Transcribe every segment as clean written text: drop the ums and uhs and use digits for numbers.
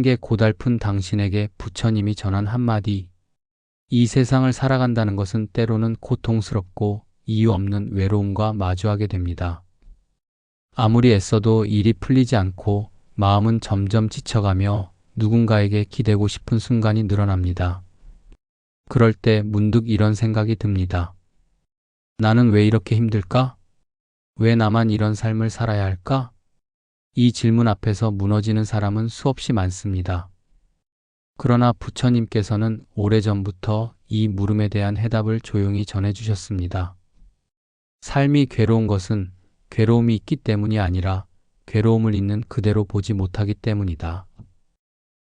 게 고달픈 당신에게 부처님이 전한 한마디. 이 세상을 살아간다는 것은 때로는 고통스럽고 이유 없는 외로움과 마주하게 됩니다. 아무리 애써도 일이 풀리지 않고 마음은 점점 지쳐가며 누군가에게 기대고 싶은 순간이 늘어납니다. 그럴 때 문득 이런 생각이 듭니다. 나는 왜 이렇게 힘들까? 왜 나만 이런 삶을 살아야 할까? 이 질문 앞에서 무너지는 사람은 수없이 많습니다. 그러나 부처님께서는 오래전부터 이 물음에 대한 해답을 조용히 전해주셨습니다. 삶이 괴로운 것은 괴로움이 있기 때문이 아니라 괴로움을 있는 그대로 보지 못하기 때문이다.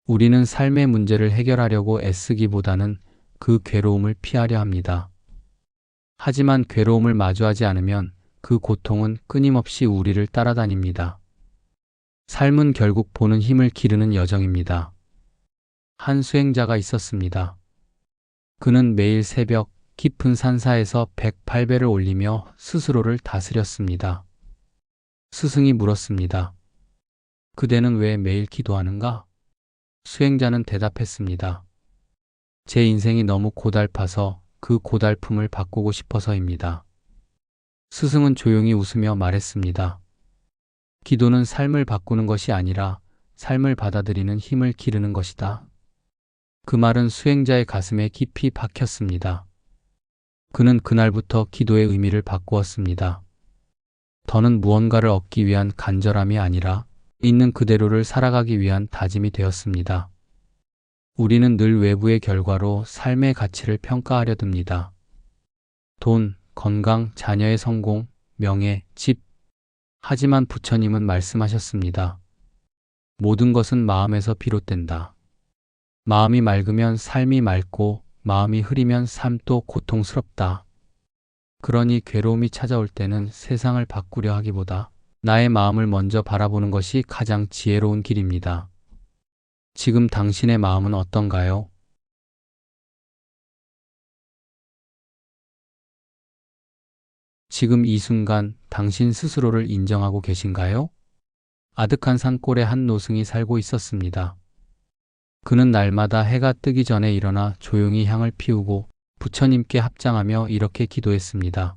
우리는 삶의 문제를 해결하려고 애쓰기보다는 그 괴로움을 피하려 합니다. 하지만 괴로움을 마주하지 않으면 그 고통은 끊임없이 우리를 따라다닙니다. 삶은 결국 보는 힘을 기르는 여정입니다. 한 수행자가 있었습니다. 그는 매일 새벽 깊은 산사에서 108배를 올리며 스스로를 다스렸습니다. 스승이 물었습니다. 그대는 왜 매일 기도하는가? 수행자는 대답했습니다. 제 인생이 너무 고달파서 그 고달픔을 바꾸고 싶어서입니다. 스승은 조용히 웃으며 말했습니다. 기도는 삶을 바꾸는 것이 아니라 삶을 받아들이는 힘을 기르는 것이다. 그 말은 수행자의 가슴에 깊이 박혔습니다. 그는 그날부터 기도의 의미를 바꾸었습니다. 더는 무언가를 얻기 위한 간절함이 아니라 있는 그대로를 살아가기 위한 다짐이 되었습니다. 우리는 늘 외부의 결과로 삶의 가치를 평가하려 듭니다. 돈, 건강, 자녀의 성공, 명예, 집. 하지만 부처님은 말씀하셨습니다. 모든 것은 마음에서 비롯된다. 마음이 맑으면 삶이 맑고 마음이 흐리면 삶도 고통스럽다. 그러니 괴로움이 찾아올 때는 세상을 바꾸려 하기보다 나의 마음을 먼저 바라보는 것이 가장 지혜로운 길입니다. 지금 당신의 마음은 어떤가요? 지금 이 순간 당신 스스로를 인정하고 계신가요? 아득한 산골에 한 노승이 살고 있었습니다. 그는 날마다 해가 뜨기 전에 일어나 조용히 향을 피우고 부처님께 합장하며 이렇게 기도했습니다.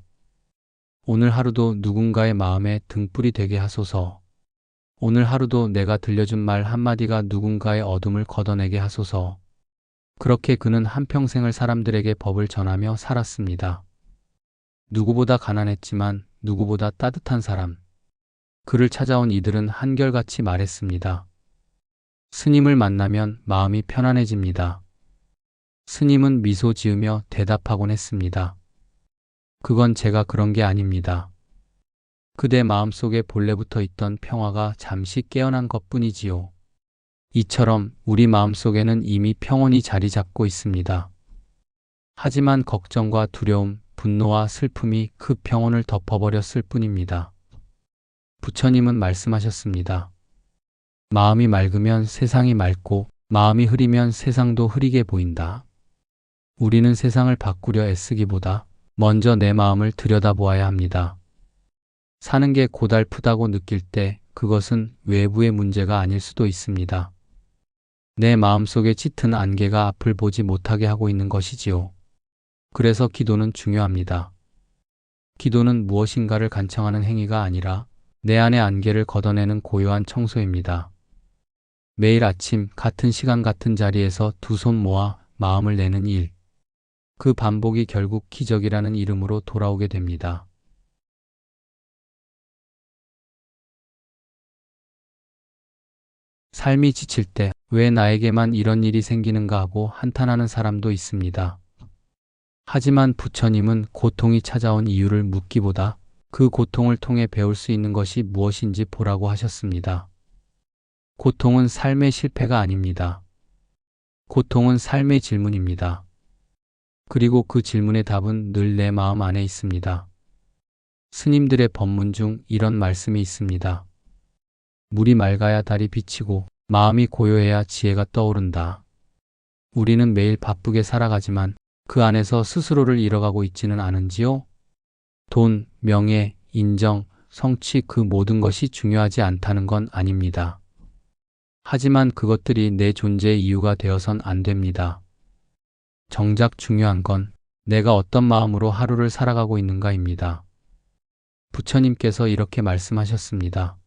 오늘 하루도 누군가의 마음에 등불이 되게 하소서. 오늘 하루도 내가 들려준 말 한마디가 누군가의 어둠을 걷어내게 하소서. 그렇게 그는 한평생을 사람들에게 법을 전하며 살았습니다. 누구보다 가난했지만 누구보다 따뜻한 사람. 그를 찾아온 이들은 한결같이 말했습니다. 스님을 만나면 마음이 편안해집니다. 스님은 미소 지으며 대답하곤 했습니다. 그건 제가 그런 게 아닙니다. 그대 마음속에 본래부터 있던 평화가 잠시 깨어난 것뿐이지요. 이처럼 우리 마음속에는 이미 평온이 자리 잡고 있습니다. 하지만 걱정과 두려움, 분노와 슬픔이 그 평온을 덮어버렸을 뿐입니다. 부처님은 말씀하셨습니다. 마음이 맑으면 세상이 맑고 마음이 흐리면 세상도 흐리게 보인다. 우리는 세상을 바꾸려 애쓰기보다 먼저 내 마음을 들여다보아야 합니다. 사는 게 고달프다고 느낄 때 그것은 외부의 문제가 아닐 수도 있습니다. 내 마음속에 짙은 안개가 앞을 보지 못하게 하고 있는 것이지요. 그래서 기도는 중요합니다. 기도는 무엇인가를 간청하는 행위가 아니라 내 안의 안개를 걷어내는 고요한 청소입니다. 매일 아침 같은 시간 같은 자리에서 두 손 모아 마음을 내는 일. 그 반복이 결국 기적이라는 이름으로 돌아오게 됩니다. 삶이 지칠 때 왜 나에게만 이런 일이 생기는가 하고 한탄하는 사람도 있습니다. 하지만 부처님은 고통이 찾아온 이유를 묻기보다 그 고통을 통해 배울 수 있는 것이 무엇인지 보라고 하셨습니다. 고통은 삶의 실패가 아닙니다. 고통은 삶의 질문입니다. 그리고 그 질문의 답은 늘 내 마음 안에 있습니다. 스님들의 법문 중 이런 말씀이 있습니다. 물이 맑아야 달이 비치고 마음이 고요해야 지혜가 떠오른다. 우리는 매일 바쁘게 살아가지만 그 안에서 스스로를 잃어가고 있지는 않은지요? 돈, 명예, 인정, 성취 그 모든 것이 중요하지 않다는 건 아닙니다. 하지만 그것들이 내 존재의 이유가 되어선 안 됩니다. 정작 중요한 건 내가 어떤 마음으로 하루를 살아가고 있는가입니다. 부처님께서 이렇게 말씀하셨습니다.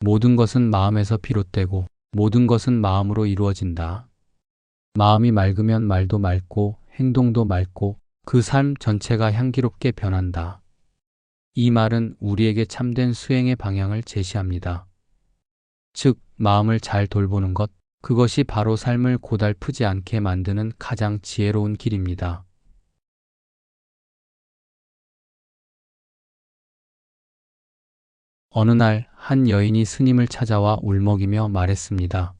모든 것은 마음에서 비롯되고 모든 것은 마음으로 이루어진다. 마음이 맑으면 말도 맑고 행동도 맑고 그 삶 전체가 향기롭게 변한다. 이 말은 우리에게 참된 수행의 방향을 제시합니다. 즉, 마음을 잘 돌보는 것, 그것이 바로 삶을 고달프지 않게 만드는 가장 지혜로운 길입니다. 어느 날 한 여인이 스님을 찾아와 울먹이며 말했습니다.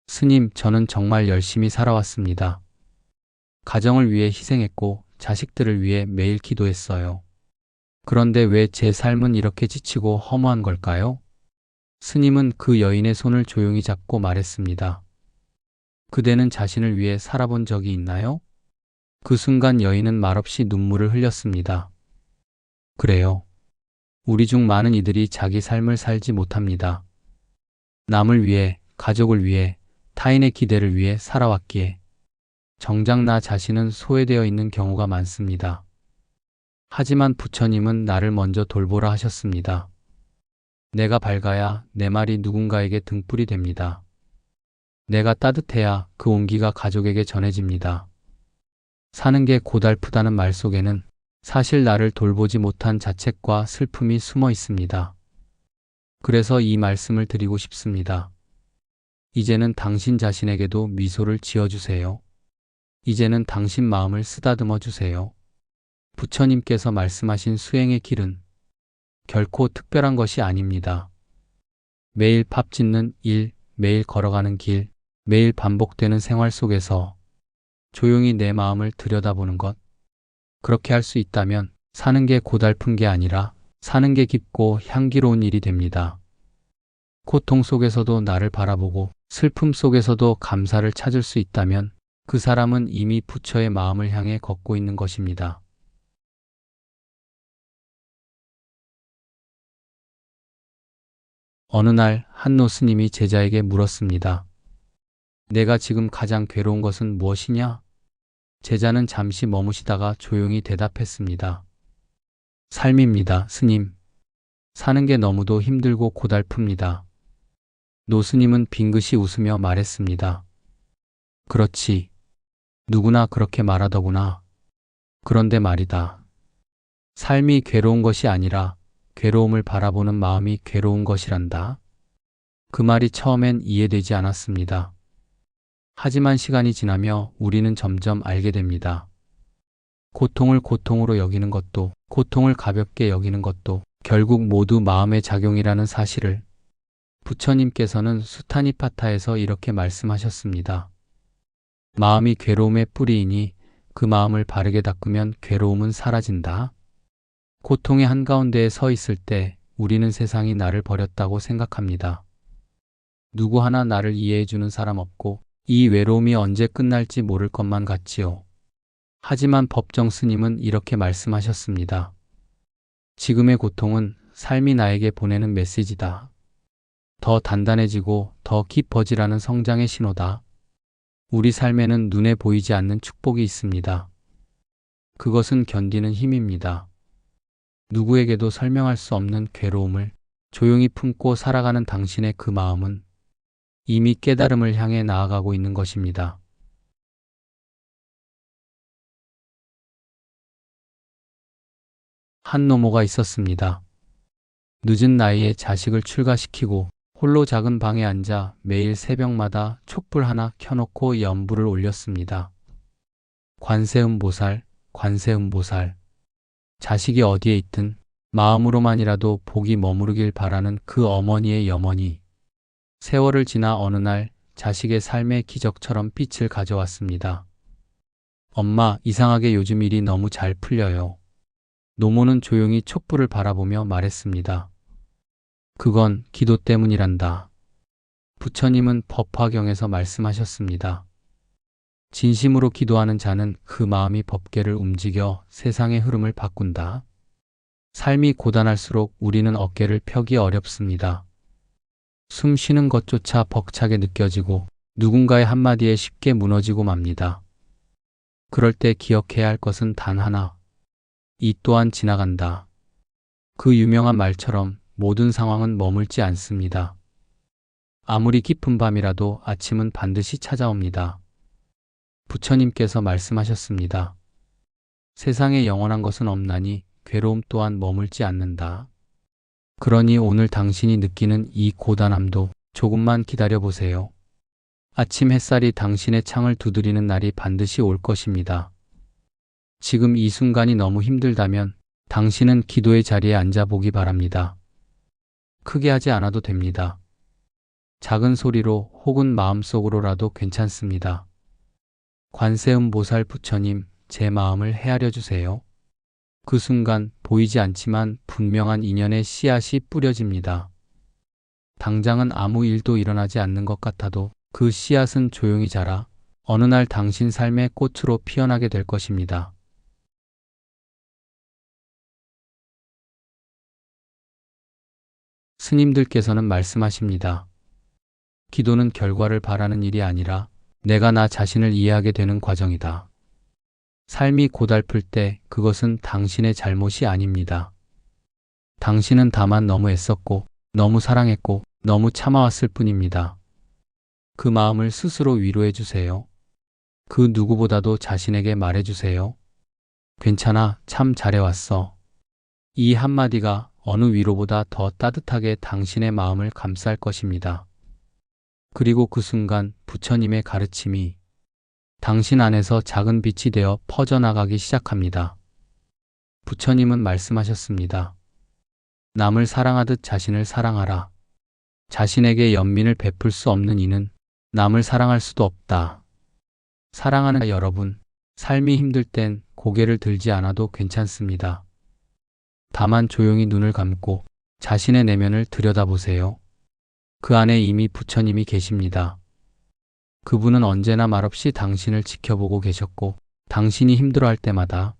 스님, 저는 정말 열심히 살아왔습니다. 가정을 위해 희생했고 자식들을 위해 매일 기도했어요. 그런데 왜 제 삶은 이렇게 지치고 허무한 걸까요? 스님은 그 여인의 손을 조용히 잡고 말했습니다. 그대는 자신을 위해 살아본 적이 있나요? 그 순간 여인은 말없이 눈물을 흘렸습니다. 그래요. 우리 중 많은 이들이 자기 삶을 살지 못합니다. 남을 위해, 가족을 위해, 타인의 기대를 위해 살아왔기에 정작 나 자신은 소외되어 있는 경우가 많습니다. 하지만 부처님은 나를 먼저 돌보라 하셨습니다. 내가 밝아야 내 말이 누군가에게 등불이 됩니다. 내가 따뜻해야 그 온기가 가족에게 전해집니다. 사는 게 고달프다는 말 속에는 사실 나를 돌보지 못한 자책과 슬픔이 숨어 있습니다. 그래서 이 말씀을 드리고 싶습니다. 이제는 당신 자신에게도 미소를 지어주세요. 이제는 당신 마음을 쓰다듬어 주세요. 부처님께서 말씀하신 수행의 길은 결코 특별한 것이 아닙니다. 매일 밥 짓는 일, 매일 걸어가는 길, 매일 반복되는 생활 속에서 조용히 내 마음을 들여다보는 것. 그렇게 할 수 있다면 사는 게 고달픈 게 아니라 사는 게 깊고 향기로운 일이 됩니다. 고통 속에서도 나를 바라보고 슬픔 속에서도 감사를 찾을 수 있다면 그 사람은 이미 부처의 마음을 향해 걷고 있는 것입니다. 어느 날 한노 스님이 제자에게 물었습니다. 내가 지금 가장 괴로운 것은 무엇이냐? 제자는 잠시 머무시다가 조용히 대답했습니다. 삶입니다, 스님. 사는 게 너무도 힘들고 고달픕니다. 노 스님은 빙긋이 웃으며 말했습니다. 그렇지. 누구나 그렇게 말하더구나. 그런데 말이다. 삶이 괴로운 것이 아니라 괴로움을 바라보는 마음이 괴로운 것이란다. 그 말이 처음엔 이해되지 않았습니다. 하지만 시간이 지나며 우리는 점점 알게 됩니다. 고통을 고통으로 여기는 것도, 고통을 가볍게 여기는 것도 결국 모두 마음의 작용이라는 사실을 부처님께서는 수타니파타에서 이렇게 말씀하셨습니다. 마음이 괴로움의 뿌리이니 그 마음을 바르게 닦으면 괴로움은 사라진다. 고통의 한가운데에 서 있을 때 우리는 세상이 나를 버렸다고 생각합니다. 누구 하나 나를 이해해주는 사람 없고 이 외로움이 언제 끝날지 모를 것만 같지요. 하지만 법정 스님은 이렇게 말씀하셨습니다. 지금의 고통은 삶이 나에게 보내는 메시지다. 더 단단해지고 더 깊어지라는 성장의 신호다. 우리 삶에는 눈에 보이지 않는 축복이 있습니다. 그것은 견디는 힘입니다. 누구에게도 설명할 수 없는 괴로움을 조용히 품고 살아가는 당신의 그 마음은 이미 깨달음을 향해 나아가고 있는 것입니다. 한 노모가 있었습니다. 늦은 나이에 자식을 출가시키고 홀로 작은 방에 앉아 매일 새벽마다 촛불 하나 켜놓고 연불을 올렸습니다. 관세음보살, 관세음보살. 자식이 어디에 있든 마음으로만이라도 복이 머무르길 바라는 그 어머니의 염원이 세월을 지나 어느 날 자식의 삶의 기적처럼 빛을 가져왔습니다. 엄마, 이상하게 요즘 일이 너무 잘 풀려요. 노모는 조용히 촛불을 바라보며 말했습니다. 그건 기도 때문이란다. 부처님은 법화경에서 말씀하셨습니다. 진심으로 기도하는 자는 그 마음이 법계를 움직여 세상의 흐름을 바꾼다. 삶이 고단할수록 우리는 어깨를 펴기 어렵습니다. 숨 쉬는 것조차 벅차게 느껴지고 누군가의 한마디에 쉽게 무너지고 맙니다. 그럴 때 기억해야 할 것은 단 하나. 이 또한 지나간다. 그 유명한 말처럼 모든 상황은 머물지 않습니다. 아무리 깊은 밤이라도 아침은 반드시 찾아옵니다. 부처님께서 말씀하셨습니다. 세상에 영원한 것은 없나니 괴로움 또한 머물지 않는다. 그러니 오늘 당신이 느끼는 이 고단함도 조금만 기다려 보세요. 아침 햇살이 당신의 창을 두드리는 날이 반드시 올 것입니다. 지금 이 순간이 너무 힘들다면 당신은 기도의 자리에 앉아 보기 바랍니다. 크게 하지 않아도 됩니다. 작은 소리로 혹은 마음속으로라도 괜찮습니다. 관세음보살 부처님, 제 마음을 헤아려 주세요. 그 순간 보이지 않지만 분명한 인연의 씨앗이 뿌려집니다. 당장은 아무 일도 일어나지 않는 것 같아도 그 씨앗은 조용히 자라 어느 날 당신 삶의 꽃으로 피어나게 될 것입니다. 스님들께서는 말씀하십니다. 기도는 결과를 바라는 일이 아니라 내가 나 자신을 이해하게 되는 과정이다. 삶이 고달플 때 그것은 당신의 잘못이 아닙니다. 당신은 다만 너무 애썼고, 너무 사랑했고, 너무 참아왔을 뿐입니다. 그 마음을 스스로 위로해 주세요. 그 누구보다도 자신에게 말해 주세요. 괜찮아, 참 잘해왔어. 이 한마디가 어느 위로보다 더 따뜻하게 당신의 마음을 감쌀 것입니다. 그리고 그 순간 부처님의 가르침이 당신 안에서 작은 빛이 되어 퍼져나가기 시작합니다. 부처님은 말씀하셨습니다. 남을 사랑하듯 자신을 사랑하라. 자신에게 연민을 베풀 수 없는 이는 남을 사랑할 수도 없다. 사랑하는 여러분, 삶이 힘들 땐 고개를 들지 않아도 괜찮습니다. 다만 조용히 눈을 감고 자신의 내면을 들여다보세요. 그 안에 이미 부처님이 계십니다. 그분은 언제나 말없이 당신을 지켜보고 계셨고 당신이 힘들어할 때마다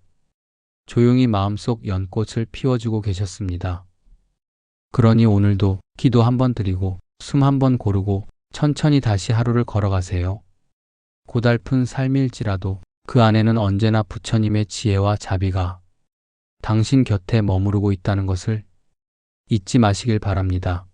조용히 마음속 연꽃을 피워주고 계셨습니다. 그러니 오늘도 기도 한번 드리고 숨 한번 고르고 천천히 다시 하루를 걸어가세요. 고달픈 삶일지라도 그 안에는 언제나 부처님의 지혜와 자비가 당신 곁에 머무르고 있다는 것을 잊지 마시길 바랍니다.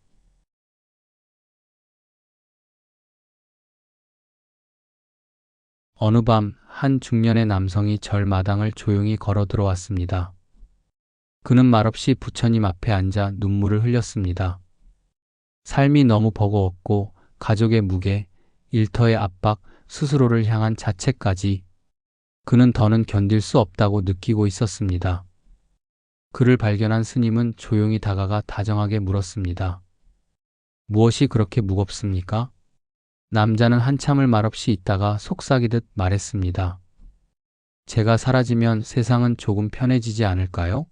어느 밤 한 중년의 남성이 절 마당을 조용히 걸어 들어왔습니다. 그는 말없이 부처님 앞에 앉아 눈물을 흘렸습니다. 삶이 너무 버거웠고 가족의 무게, 일터의 압박, 스스로를 향한 자책까지 그는 더는 견딜 수 없다고 느끼고 있었습니다. 그를 발견한 스님은 조용히 다가가 다정하게 물었습니다. 무엇이 그렇게 무겁습니까? 남자는 한참을 말없이 있다가 속삭이듯 말했습니다. 제가 사라지면 세상은 조금 편해지지 않을까요?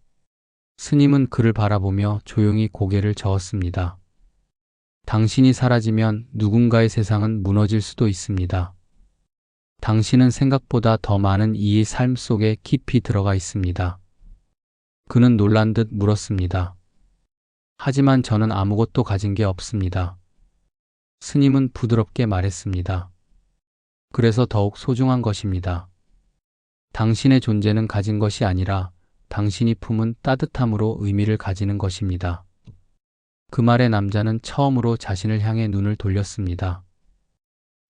스님은 그를 바라보며 조용히 고개를 저었습니다. 당신이 사라지면 누군가의 세상은 무너질 수도 있습니다. 당신은 생각보다 더 많은 이의 삶 속에 깊이 들어가 있습니다. 그는 놀란 듯 물었습니다. 하지만 저는 아무것도 가진 게 없습니다. 스님은 부드럽게 말했습니다. 그래서 더욱 소중한 것입니다. 당신의 존재는 가진 것이 아니라 당신이 품은 따뜻함으로 의미를 가지는 것입니다. 그 말에 남자는 처음으로 자신을 향해 눈을 돌렸습니다.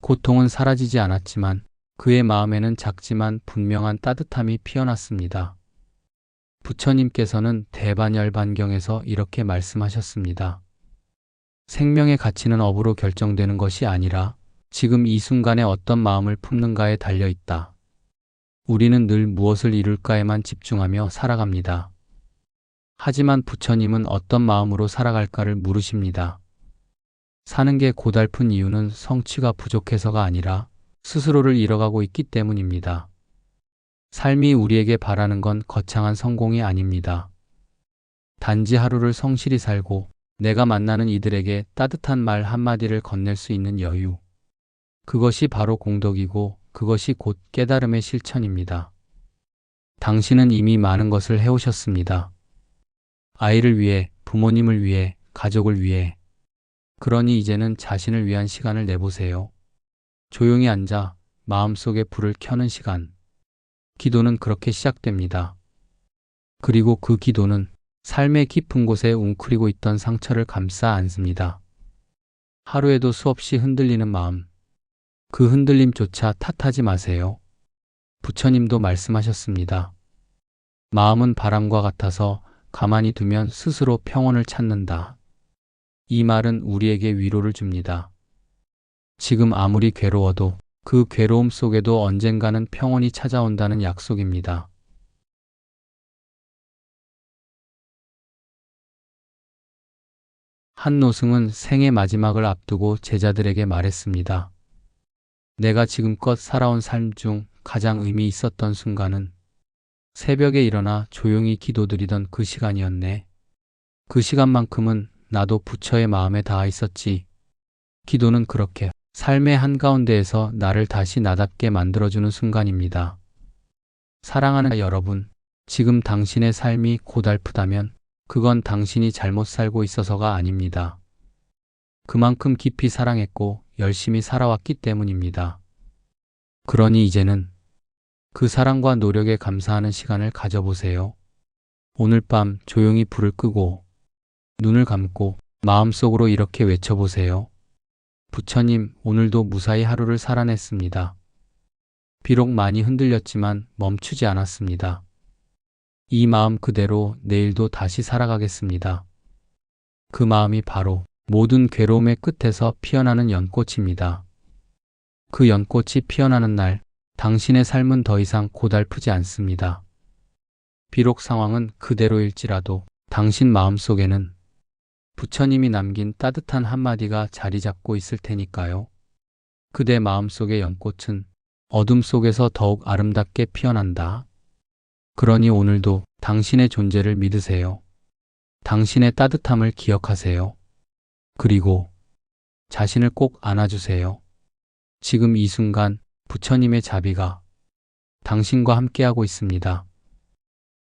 고통은 사라지지 않았지만 그의 마음에는 작지만 분명한 따뜻함이 피어났습니다. 부처님께서는 대반열반경에서 이렇게 말씀하셨습니다. 생명의 가치는 업으로 결정되는 것이 아니라 지금 이 순간에 어떤 마음을 품는가에 달려 있다. 우리는 늘 무엇을 이룰까에만 집중하며 살아갑니다. 하지만 부처님은 어떤 마음으로 살아갈까를 물으십니다. 사는 게 고달픈 이유는 성취가 부족해서가 아니라 스스로를 잃어가고 있기 때문입니다. 삶이 우리에게 바라는 건 거창한 성공이 아닙니다. 단지 하루를 성실히 살고 내가 만나는 이들에게 따뜻한 말 한마디를 건넬 수 있는 여유. 그것이 바로 공덕이고 그것이 곧 깨달음의 실천입니다. 당신은 이미 많은 것을 해오셨습니다. 아이를 위해, 부모님을 위해, 가족을 위해. 그러니 이제는 자신을 위한 시간을 내보세요. 조용히 앉아 마음속에 불을 켜는 시간. 기도는 그렇게 시작됩니다. 그리고 그 기도는 삶의 깊은 곳에 웅크리고 있던 상처를 감싸 안습니다. 하루에도 수없이 흔들리는 마음. 그 흔들림조차 탓하지 마세요. 부처님도 말씀하셨습니다. 마음은 바람과 같아서 가만히 두면 스스로 평온을 찾는다. 이 말은 우리에게 위로를 줍니다. 지금 아무리 괴로워도 그 괴로움 속에도 언젠가는 평온이 찾아온다는 약속입니다. 한 노승은 생의 마지막을 앞두고 제자들에게 말했습니다. 내가 지금껏 살아온 삶 중 가장 의미 있었던 순간은 새벽에 일어나 조용히 기도드리던 그 시간이었네. 그 시간만큼은 나도 부처의 마음에 닿아 있었지. 기도는 그렇게 삶의 한가운데에서 나를 다시 나답게 만들어주는 순간입니다. 사랑하는 여러분, 지금 당신의 삶이 고달프다면 그건 당신이 잘못 살고 있어서가 아닙니다. 그만큼 깊이 사랑했고 열심히 살아왔기 때문입니다. 그러니 이제는 그 사랑과 노력에 감사하는 시간을 가져보세요. 오늘 밤 조용히 불을 끄고 눈을 감고 마음속으로 이렇게 외쳐보세요. 부처님, 오늘도 무사히 하루를 살아냈습니다. 비록 많이 흔들렸지만 멈추지 않았습니다. 이 마음 그대로 내일도 다시 살아가겠습니다. 그 마음이 바로 모든 괴로움의 끝에서 피어나는 연꽃입니다. 그 연꽃이 피어나는 날, 당신의 삶은 더 이상 고달프지 않습니다. 비록 상황은 그대로일지라도 당신 마음속에는 부처님이 남긴 따뜻한 한마디가 자리 잡고 있을 테니까요. 그대 마음속의 연꽃은 어둠 속에서 더욱 아름답게 피어난다. 그러니 오늘도 당신의 존재를 믿으세요. 당신의 따뜻함을 기억하세요. 그리고 자신을 꼭 안아주세요. 지금 이 순간 부처님의 자비가 당신과 함께하고 있습니다.